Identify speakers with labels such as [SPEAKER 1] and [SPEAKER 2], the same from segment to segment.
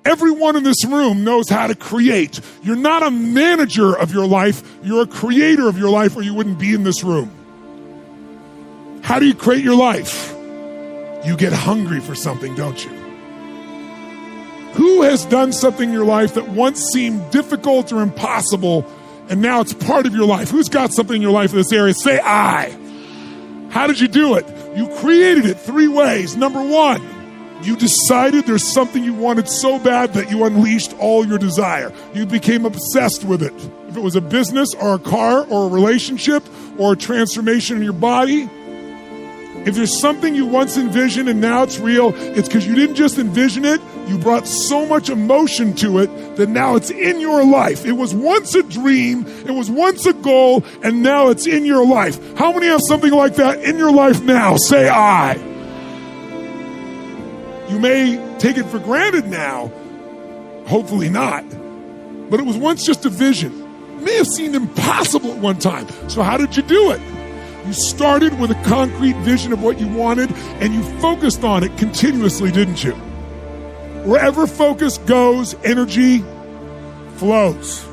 [SPEAKER 1] Everyone in this room knows how to create. You're not a manager of your life. You're a creator of your life, or you wouldn't be in this room. How do you create your life? You get hungry for something, don't you? Who has done something in your life that once seemed difficult or impossible, and now it's part of your life? Who's got something in your life in this area? Say I. How did you do it? You created it 3 ways. Number 1, you decided there's something you wanted so bad that you unleashed all your desire. You became obsessed with it. If it was a business or a car or a relationship or a transformation in your body, if there's something you once envisioned and now it's real, it's because you didn't just envision it, you brought so much emotion to it that now it's in your life. It was once a dream, it was once a goal, and now it's in your life. How many have something like that in your life now? Say I. You may take it for granted now, hopefully not, but it was once just a vision. It may have seemed impossible at one time. So how did you do it? You started with a concrete vision of what you wanted, and you focused on it continuously, didn't you? Wherever focus goes, energy flows.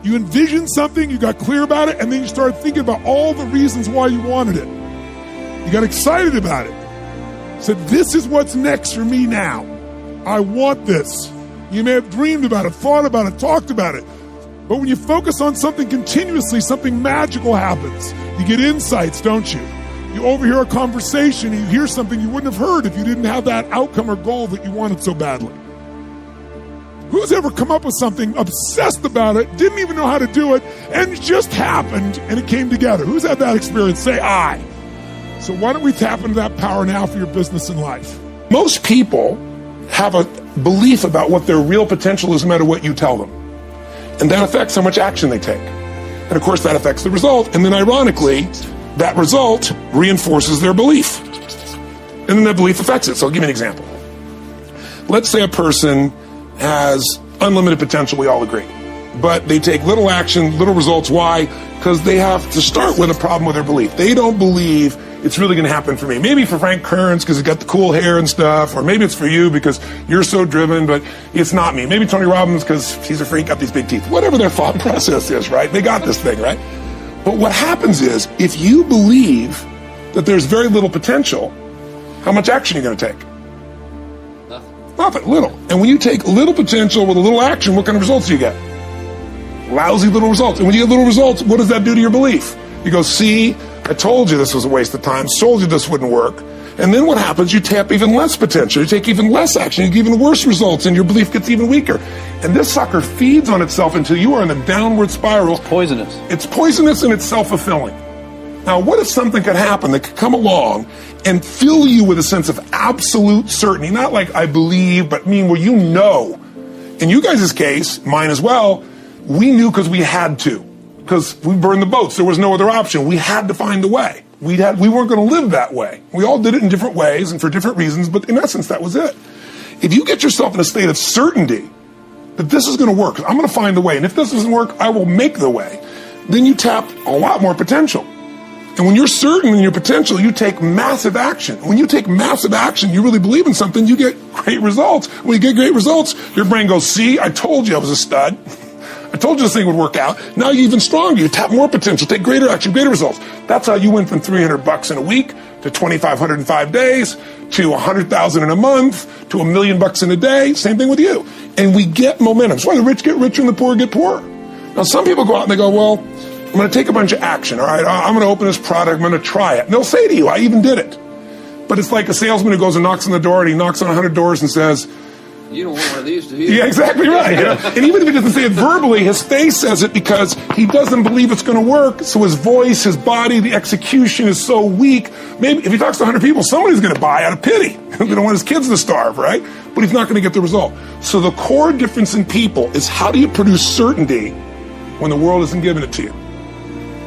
[SPEAKER 1] You envisioned something, you got clear about it, and then you started thinking about all the reasons why you wanted it. You got excited about it. Said, this is what's next for me now. I want this. You may have dreamed about it, thought about it, talked about it. But when you focus on something continuously, something magical happens. You get insights, don't you? You overhear a conversation and you hear something you wouldn't have heard if you didn't have that outcome or goal that you wanted so badly. Who's ever come up with something, obsessed about it, didn't even know how to do it, and it just happened and it came together? Who's had that experience? Say I. So why don't we tap into that power now for your business and life?
[SPEAKER 2] Most people have a belief about what their real potential is no matter what you tell them. And that affects how much action they take. And of course that affects the result. And then ironically, that result reinforces their belief. And then that belief affects it. So I'll give you an example. Let's say a person has unlimited potential, we all agree. But they take little action, little results. Why? Because they have to start with a problem with their belief. They don't believe it's really going to happen for me. Maybe for Frank Kearns because he's got the cool hair and stuff, or maybe it's for you because you're so driven, but it's not me. Maybe Tony Robbins because he's a freak, got these big teeth. Whatever their thought process is, right? They got this thing, right? But what happens is, if you believe that there's very little potential, how much action are you going to take? Nothing, little. And when you take little potential with a little action, what kind of results do you get? Lousy little results. And when you get little results, what does that do to your belief? You go, see, I told you this was a waste of time, told you this wouldn't work. And then what happens? You tap even less potential, you take even less action, you get even worse results, and your belief gets even weaker. And this sucker feeds on itself until you are in a downward spiral.
[SPEAKER 3] It's poisonous.
[SPEAKER 2] It's poisonous and it's self-fulfilling. Now, what if something could happen that could come along and fill you with a sense of absolute certainty? Not like I believe, but where you know. In you guys' case, mine as well, we knew because we had to. Because we burned the boats. There was no other option. We had to find a way. We weren't going to live that way. We all did it in different ways and for different reasons, but in essence, that was it. If you get yourself in a state of certainty that this is going to work, I'm going to find a way, and if this doesn't work, I will make the way, then you tap a lot more potential. And when you're certain in your potential, you take massive action. When you take massive action, you really believe in something, you get great results. When you get great results, your brain goes, see, I told you I was a stud. I told you this thing would work out. Now you're even stronger. You tap more potential, take greater action, greater results. That's how you went from $300 in a week to $2,500 in 5 days to $100,000 in a month to $1 million in a day. Same thing with you. And we get momentum. That's why the rich get richer and the poor get poorer. Now some people go out and they go, well, I'm going to take a bunch of action. All right, I'm going to open this product. I'm going to try it. And they'll say to you, I even did it. But it's like a salesman who goes and knocks on the door, and he knocks on 100 doors and says,
[SPEAKER 3] you don't want one of these, do you?
[SPEAKER 2] Yeah, exactly right. And even if he doesn't say it verbally, his face says it because he doesn't believe it's going to work. So his voice, his body, the execution is so weak. Maybe if he talks to 100 people, somebody's going to buy out of pity. They don't want his kids to starve, right? But he's not going to get the result. So the core difference in people is, how do you produce certainty when the world isn't giving it to you?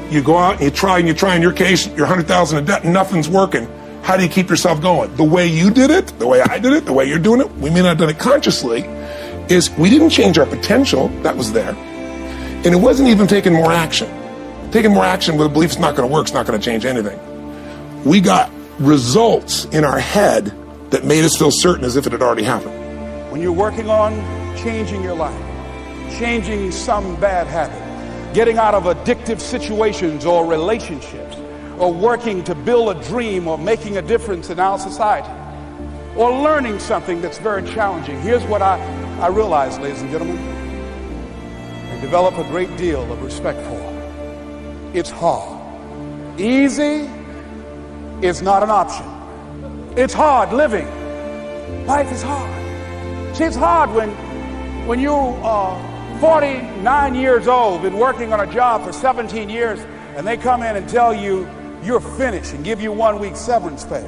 [SPEAKER 2] You go out and you try. In your case, you're 100,000 in debt and nothing's working. How do you keep yourself going? The way you did it, the way I did it, the way you're doing it, we may not have done it consciously, is we didn't change our potential. That was there. And it wasn't even taking more action. Taking more action with a belief it's not going to work, it's not going to change anything. We got results in our head that made us feel certain as if it had already happened.
[SPEAKER 4] when you're working on changing your life, changing some bad habit, getting out of addictive situations or relationships, or working to build a dream or making a difference in our society, or learning something that's very challenging. Here's what I realize, ladies and gentlemen, and develop a great deal of respect for. It's hard. Easy is not an option. It's hard living. Life is hard. See, it's hard when you're 49 years old, been working on a job for 17 years, and they come in and tell you you're finished and give you 1 week severance pay.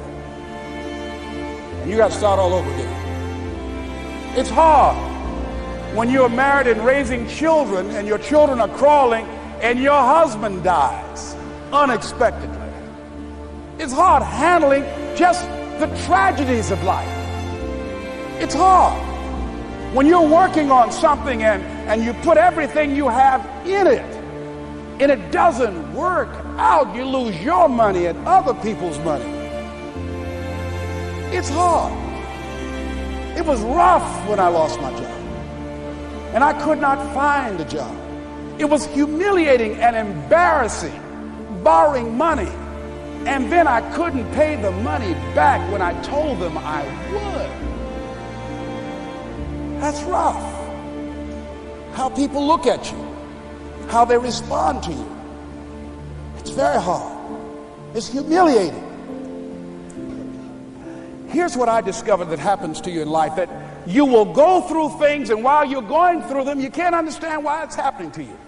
[SPEAKER 4] And you got to start all over again. It's hard when you're married and raising children and your children are crawling and your husband dies unexpectedly. It's hard handling just the tragedies of life. It's hard when you're working on something and you put everything you have in it and it doesn't work out. You lose your money and other people's money. It's hard. It was rough when I lost my job and I could not find a job. It was humiliating and embarrassing, borrowing money, and then I couldn't pay the money back when I told them I would. That's rough. How people look at you, how they respond to you. It's very hard. It's humiliating. Here's what I discovered that happens to you in life, that you will go through things, and while you're going through them, you can't understand why it's happening to you.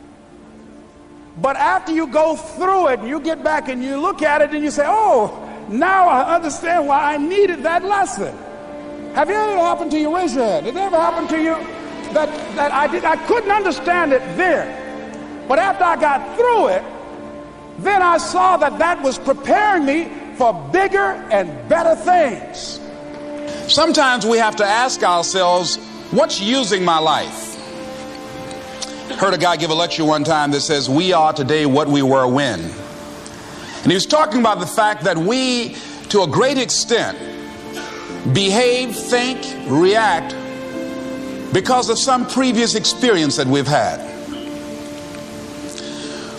[SPEAKER 4] But after you go through it, you get back and you look at it and you say, oh, now I understand why I needed that lesson. Have you ever happened to you? Raise your hand. Did it ever happen to you that I couldn't understand it then, but after I got through it, then I saw that was preparing me for bigger and better things.
[SPEAKER 5] Sometimes we have to ask ourselves, what's using my life? Heard a guy give a lecture one time that says, we are today what we were when. And he was talking about the fact that we, to a great extent, behave, think, react because of some previous experience that we've had.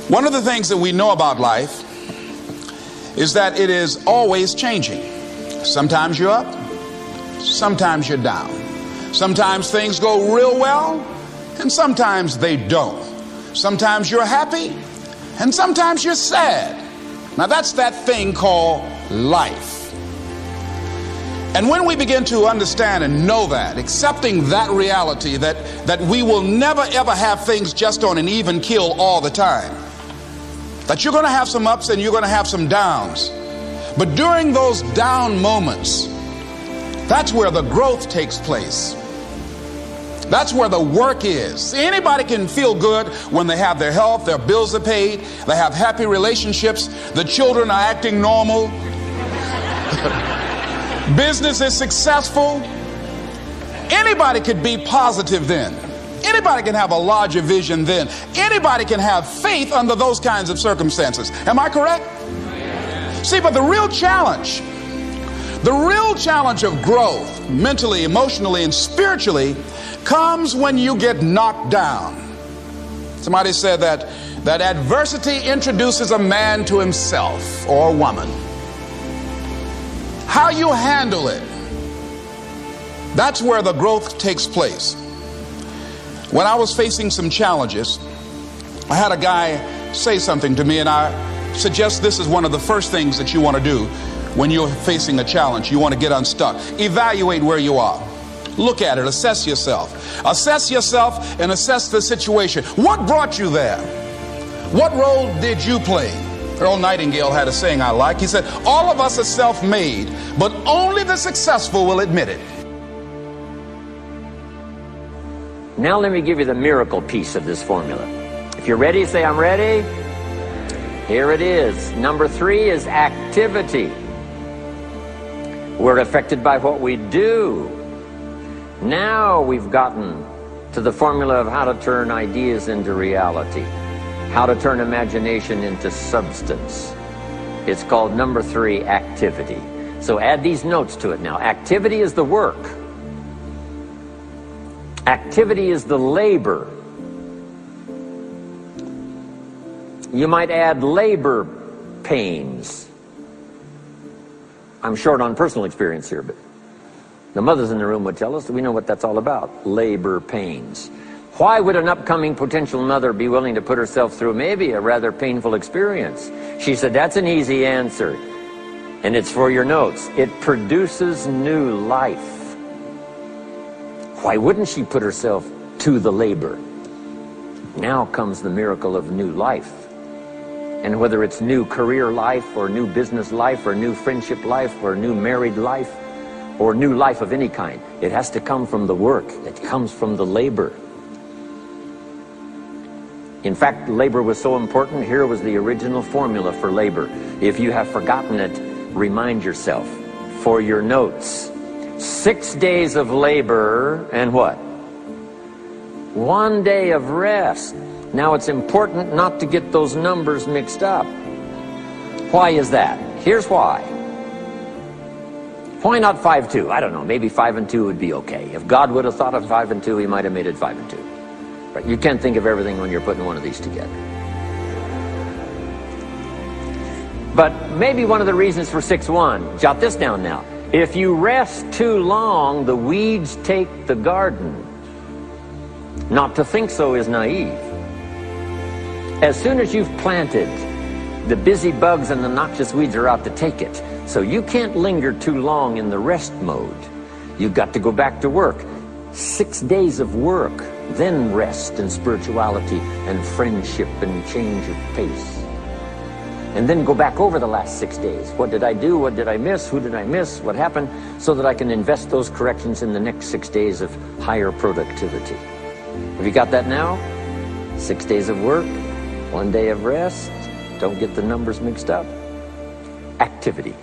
[SPEAKER 5] One of the things that we know about life is that it is always changing. Sometimes you're up, sometimes you're down. Sometimes things go real well, and sometimes they don't. Sometimes you're happy, and sometimes you're sad. Now that's that thing called life. And when we begin to understand and know that, accepting that reality, that we will never ever have things just on an even keel all the time, that you're going to have some ups and you're going to have some downs, but during those down moments, that's where the growth takes place. That's where the work is. See, anybody can feel good when they have their health, their bills are paid, they have happy relationships, the children are acting normal, business is successful. Anybody could be positive then. Anybody can have a larger vision then. Anybody can have faith under those kinds of circumstances. Am I correct? See, but the real challenge of growth, mentally, emotionally, and spiritually, comes when you get knocked down. Somebody said that adversity introduces a man to himself or a woman. How you handle it, that's where the growth takes place. When I was facing some challenges, I had a guy say something to me, and I suggest this is one of the first things that you want to do when you're facing a challenge. You want to get unstuck. Evaluate where you are. Look at it. Assess yourself. Assess yourself and assess the situation. What brought you there? What role did you play? Earl Nightingale had a saying I like. He said, all of us are self-made, but only the successful will admit it.
[SPEAKER 6] Now let me give you the miracle piece of this formula. If you're ready, say I'm ready. Here it is. Number 3 is activity. We're affected by what we do. Now we've gotten to the formula of how to turn ideas into reality, how to turn imagination into substance. It's called number 3, activity. So add these notes to it now. Activity is the work. Activity is the labor. You might add labor pains. I'm short on personal experience here, but the mothers in the room would tell us that we know what that's all about. Labor pains. Why would an upcoming potential mother be willing to put herself through maybe a rather painful experience? She said, that's an easy answer. And it's for your notes. It produces new life. Why wouldn't she put herself to the labor? Now comes the miracle of new life. And whether it's new career life or new business life or new friendship life or new married life or new life of any kind, it has to come from the work. It comes from the labor. In fact, labor was so important. Here was the original formula for labor. If you have forgotten it, remind yourself. For your notes, 6 days of labor and what? 1 day of rest. Now it's important not to get those numbers mixed up. Why is that? Here's why. Why not 5-2? I don't know, maybe 5 and 2 would be okay. If God would have thought of 5 and 2, he might have made it 5 and 2. Right? You can't think of everything when you're putting one of these together. But maybe one of the reasons for 6-1, jot this down now. If you rest too long, the weeds take the garden. Not to think so is naive. As soon as you've planted, the busy bugs and the noxious weeds are out to take it. So you can't linger too long in the rest mode. You've got to go back to work. 6 days of work, then rest and spirituality and friendship and change of pace. And then go back over the last 6 days. What did I do? What did I miss? Who did I miss? What happened? So that I can invest those corrections in the next 6 days of higher productivity. Have you got that now? 6 days of work, 1 day of rest. Don't get the numbers mixed up. Activity.